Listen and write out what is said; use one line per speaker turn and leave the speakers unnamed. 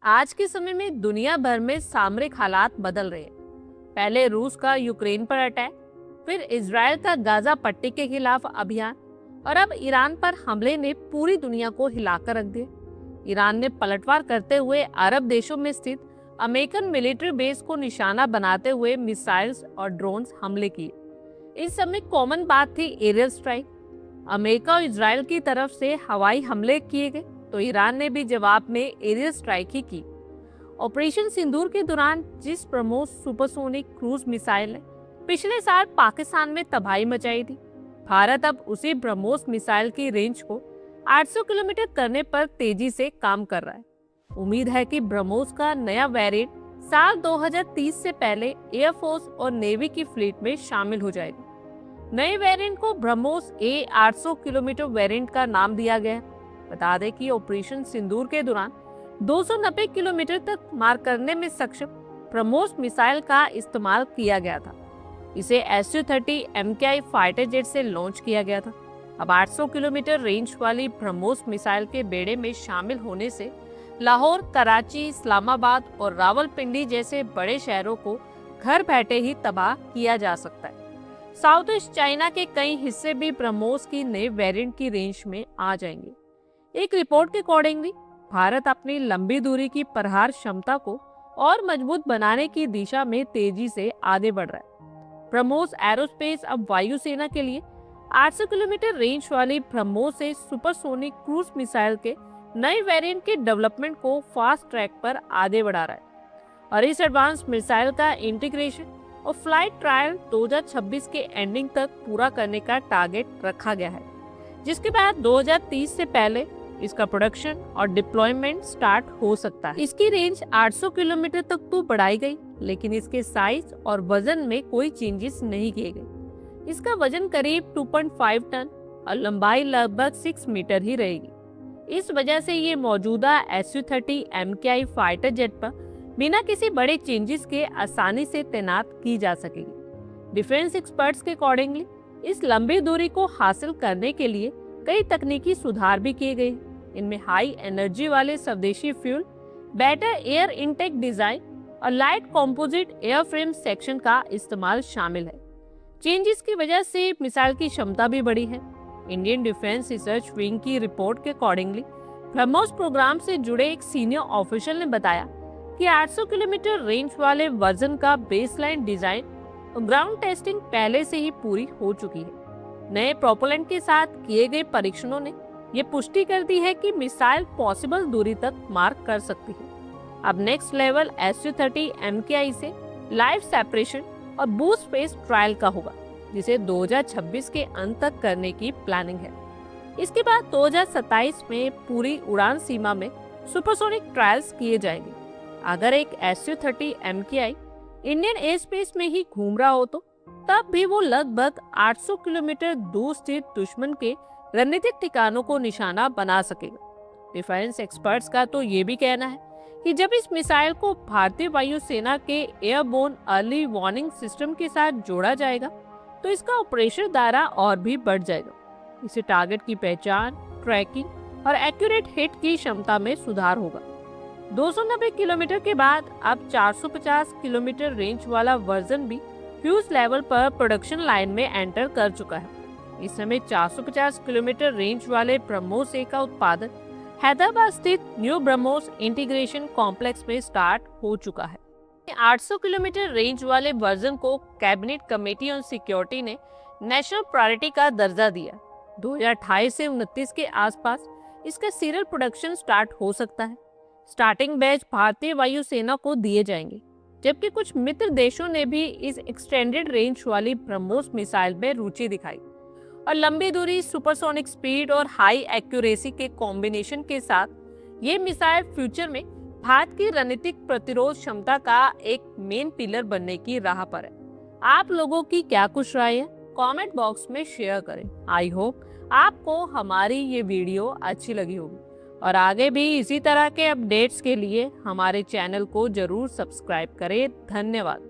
आज के समय में दुनिया भर में सामरिक हालात बदल रहे हैं। पहले रूस का यूक्रेन पर अटैक, फिर इजराइल का गाजा पट्टी के खिलाफ अभियान और अब ईरान पर हमले ने पूरी दुनिया को हिलाकर रख दिया। ईरान ने पलटवार करते हुए अरब देशों में स्थित अमेरिकन मिलिट्री बेस को निशाना बनाते हुए मिसाइल्स और ड्रोन्स हमले किए। इस समय कॉमन बात थी एरियल स्ट्राइक। अमेरिका और इजराइल की तरफ से हवाई हमले किए गए तो ईरान ने भी जवाब में एरियल स्ट्राइक ही की। ऑपरेशन सिंदूर के दौरान जिस ब्रह्मोस सुपरसोनिक क्रूज मिसाइल ने पिछले साल पाकिस्तान में तबाही मचाई थी, भारत अब उसी ब्रह्मोस मिसाइल की रेंज को 800 किलोमीटर करने पर तेजी से काम कर रहा है। उम्मीद है कि ब्रह्मोस का नया वेरिएंट साल 2030 से पहले एयरफोर्स और नेवी की फ्लीट में शामिल हो जाएगा। नए वेरिएंट को ब्रह्मोस ए 800 किलोमीटर वेरिएंट का नाम दिया गया है। बता दें कि ऑपरेशन सिंदूर के दौरान 290 किलोमीटर तक मार करने में सक्षम ब्रह्मोस मिसाइल का इस्तेमाल किया गया था। इसे Su-30 MKI फाइटर जेट से लॉन्च किया गया था। अब 800 किलोमीटर रेंज वाली ब्रह्मोस मिसाइल के बेड़े में शामिल होने से लाहौर, कराची, इस्लामाबाद और रावलपिंडी जैसे बड़े शहरों को घर बैठे ही तबाह किया जा सकता है। साउथ ईस्ट चाइना के कई हिस्से भी ब्रह्मोस की नए वेरिएंट की रेंज में आ जाएंगे। एक रिपोर्ट के अकॉर्डिंगली भारत अपनी लंबी दूरी की प्रहार क्षमता को और मजबूत बनाने की दिशा में तेजी से आगे बढ़ रहा है। ब्रह्मोस एरोस्पेस अब वायुसेना के लिए 800 किलोमीटर रेंज वाली ब्रह्मोस से सुपरसोनिक क्रूज मिसाइल के नए वेरिएंट के डेवलपमेंट को फास्ट ट्रैक पर आगे बढ़ा रहा है और इस एडवांस मिसाइल का इंटीग्रेशन और फ्लाइट ट्रायल 2026 के एंडिंग तक पूरा करने का टारगेट रखा गया है, जिसके बाद 2030 से पहले इसका प्रोडक्शन और डिप्लॉयमेंट स्टार्ट हो सकता है। इसकी रेंज 800 किलोमीटर तक तो बढ़ाई गई, लेकिन इसके साइज और वजन में कोई चेंजेस नहीं किए गए। इसका वजन करीब 2.5 टन और लंबाई लगभग 6 मीटर ही रहेगी। इस वजह से ये मौजूदा Su-30 MKI फाइटर जेट पर बिना किसी बड़े चेंजेस के आसानी से तैनात की जा सकेगी। डिफेंस एक्सपर्ट्स के अकॉर्डिंगली इस लंबी दूरी को हासिल करने के लिए कई तकनीकी सुधार भी किए गए। इनमें हाई एनर्जी वाले स्वदेशी fuel, better air intake design और लाइट कंपोजिट एयरफ्रेम सेक्शन का इस्तेमाल शामिल है। चेंजेस की वजह से मिसाइल की क्षमता भी बढ़ी है। इंडियन डिफेंस रिसर्च विंग की रिपोर्ट के अकॉर्डिंगली ब्रह्मोस प्रोग्राम से जुड़े एक सीनियर ऑफिशियल ने बताया कि 800 किलोमीटर रेंज वाले वर्जन का बेसलाइन डिजाइन और ग्राउंड टेस्टिंग पहले से ही पूरी हो चुकी है। नए प्रोपेलेंट के साथ किए गए परीक्षणों ने यह पुष्टि कर दी है कि मिसाइल पॉसिबल दूरी तक मार कर सकती है। अब नेक्स्ट लेवल Su-30 MKI से लाइव सेपरेशन और बूस्ट फेस ट्रायल का होगा, जिसे 2026 के अंत तक करने की प्लानिंग है। इसके बाद 2027 में पूरी उड़ान सीमा में सुपरसोनिक ट्रायल्स किए जाएंगे। अगर एक Su-30 MKI Indian air space में ही घूम रहा हो तो तब भी वो लगभग 800 किलोमीटर दूर स्थित दुश्मन के रणनीतिक ठिकानों को निशाना बना सकेगा। डिफेंस एक्सपर्ट्स का तो ये भी कहना है कि जब इस मिसाइल को भारतीय वायुसेना के एयरबोर्न अर्ली वार्निंग सिस्टम के साथ जोड़ा जाएगा तो इसका ऑपरेशन दायरा और भी बढ़ जाएगा। इससे टारगेट की पहचान, ट्रैकिंग और एक्यूरेट हिट की क्षमता में सुधार होगा। 290 किलोमीटर के बाद अब 450 किलोमीटर रेंज वाला वर्जन भी फ्यूज लेवल पर प्रोडक्शन लाइन में एंटर कर चुका है। इस समय 450 किलोमीटर रेंज वाले ब्रह्मोस ए का उत्पादन हैदराबाद स्थित न्यू ब्रह्मोस इंटीग्रेशन कॉम्प्लेक्स में स्टार्ट हो चुका है। 800 किलोमीटर रेंज वाले वर्जन को कैबिनेट कमेटी ऑन सिक्योरिटी ने नेशनल प्रायोरिटी का दर्जा दिया। 2028 से 29 के आसपास इसका सीरियल प्रोडक्शन स्टार्ट हो सकता है। स्टार्टिंग बैच भारतीय वायुसेना को दिए जाएंगे, जबकि कुछ मित्र देशों ने भी इस एक्सटेंडेड रेंज वाली ब्रह्मोस मिसाइल में रुचि दिखाई और लंबी दूरी, सुपरसोनिक स्पीड और हाई एक्यूरेसी के कॉम्बिनेशन के साथ ये मिसाइल फ्यूचर में भारत की रणनीतिक प्रतिरोध क्षमता का एक मेन पिलर बनने की राह पर है। आप लोगों की क्या कुछ राय है, कमेंट बॉक्स में शेयर करें। आई होप आपको हमारी ये वीडियो अच्छी लगी होगी और आगे भी इसी तरह के अपडेट्स के लिए हमारे चैनल को जरूर सब्सक्राइब करें। धन्यवाद।